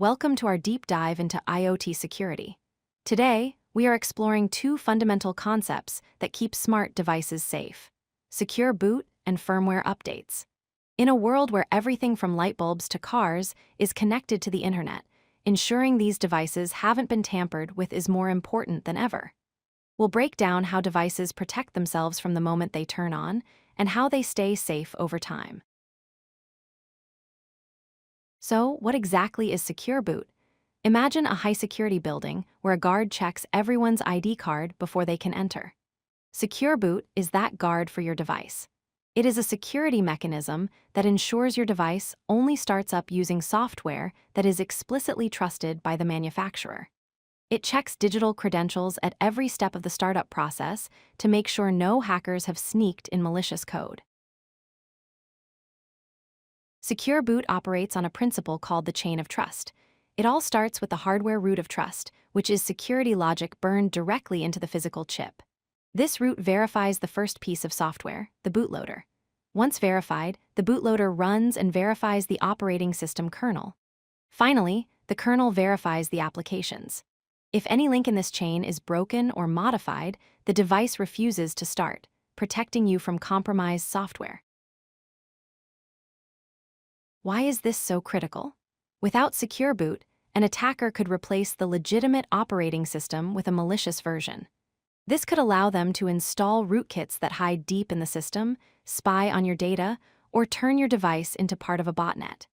Welcome to our deep dive into IoT security. Today, we are exploring two fundamental concepts that keep smart devices safe: secure boot and firmware updates. In a world where everything from light bulbs to cars is connected to the internet, ensuring these devices haven't been tampered with is more important than ever. We'll break down how devices protect themselves from the moment they turn on and how they stay safe over time. So, what exactly is secure boot? Imagine a high-security building where a guard checks everyone's ID card before they can enter. Secure boot is that guard for your device. It is a security mechanism that ensures your device only starts up using software that is explicitly trusted by the manufacturer. It checks digital credentials at every step of the startup process to make sure no hackers have sneaked in malicious code. Secure boot operates on a principle called the chain of trust. It all starts with the hardware root of trust, which is security logic burned directly into the physical chip. This root verifies the first piece of software, the bootloader. Once verified, the bootloader runs and verifies the operating system kernel. Finally, the kernel verifies the applications. If any link in this chain is broken or modified, the device refuses to start, protecting you from compromised software. Why is this so critical? Without secure boot, an attacker could replace the legitimate operating system with a malicious version. This could allow them to install rootkits that hide deep in the system, spy on your data, or turn your device into part of a botnet.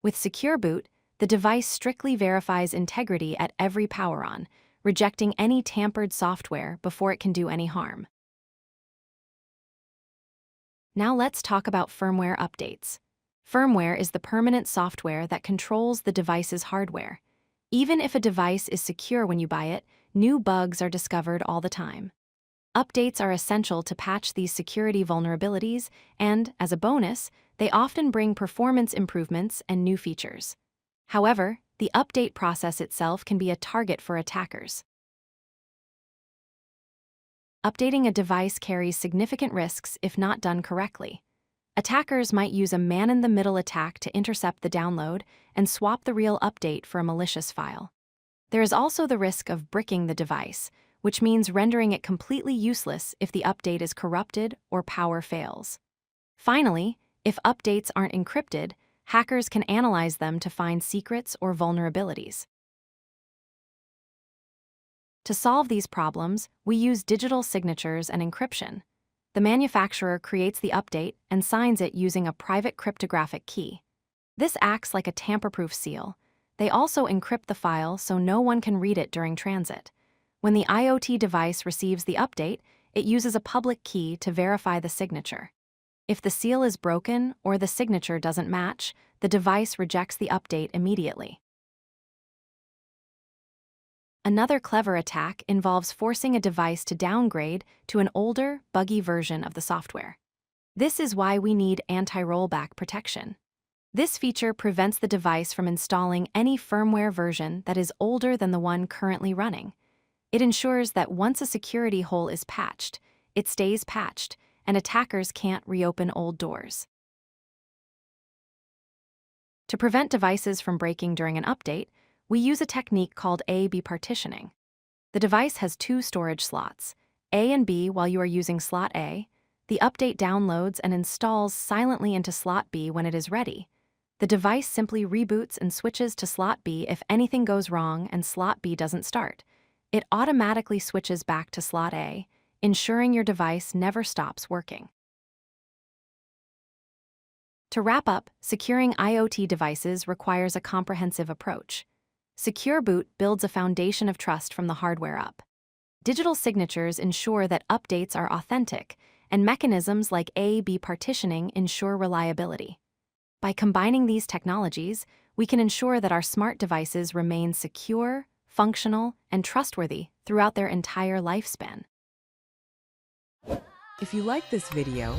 With secure boot, the device strictly verifies integrity at every power on, rejecting any tampered software before it can do any harm. Now let's talk about firmware updates. Firmware is the permanent software that controls the device's hardware. Even if a device is secure when you buy it, new bugs are discovered all the time. Updates are essential to patch these security vulnerabilities, and, as a bonus, they often bring performance improvements and new features. However, the update process itself can be a target for attackers. Updating a device carries significant risks if not done correctly. Attackers might use a man-in-the-middle attack to intercept the download and swap the real update for a malicious file. There is also the risk of bricking the device, which means rendering it completely useless if the update is corrupted or power fails. Finally, if updates aren't encrypted, hackers can analyze them to find secrets or vulnerabilities. To solve these problems, we use digital signatures and encryption. The manufacturer creates the update and signs it using a private cryptographic key. This acts like a tamper-proof seal. They also encrypt the file so no one can read it during transit. When the IoT device receives the update, it uses a public key to verify the signature. If the seal is broken or the signature doesn't match, the device rejects the update immediately. Another clever attack involves forcing a device to downgrade to an older, buggy version of the software. This is why we need Anti-Rollback Protection. This feature prevents the device from installing any firmware version that is older than the one currently running. It ensures that once a security hole is patched, it stays patched, and attackers can't reopen old doors. To prevent devices from breaking during an update, we use a technique called A/B partitioning. The device has two storage slots, A and B. While you are using slot A, the update downloads and installs silently into slot B when it is ready. The device simply reboots and switches to slot B if anything goes wrong and slot B doesn't start. It automatically switches back to slot A, ensuring your device never stops working. To wrap up, securing IoT devices requires a comprehensive approach. Secure boot builds a foundation of trust from the hardware up. Digital signatures ensure that updates are authentic, and mechanisms like A/B partitioning ensure reliability. By combining these technologies, we can ensure that our smart devices remain secure, functional, and trustworthy throughout their entire lifespan. If you like this video,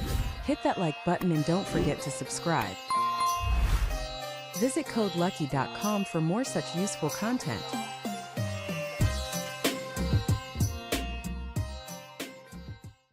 hit that like button and don't forget to subscribe. Visit codelucky.com for more such useful content.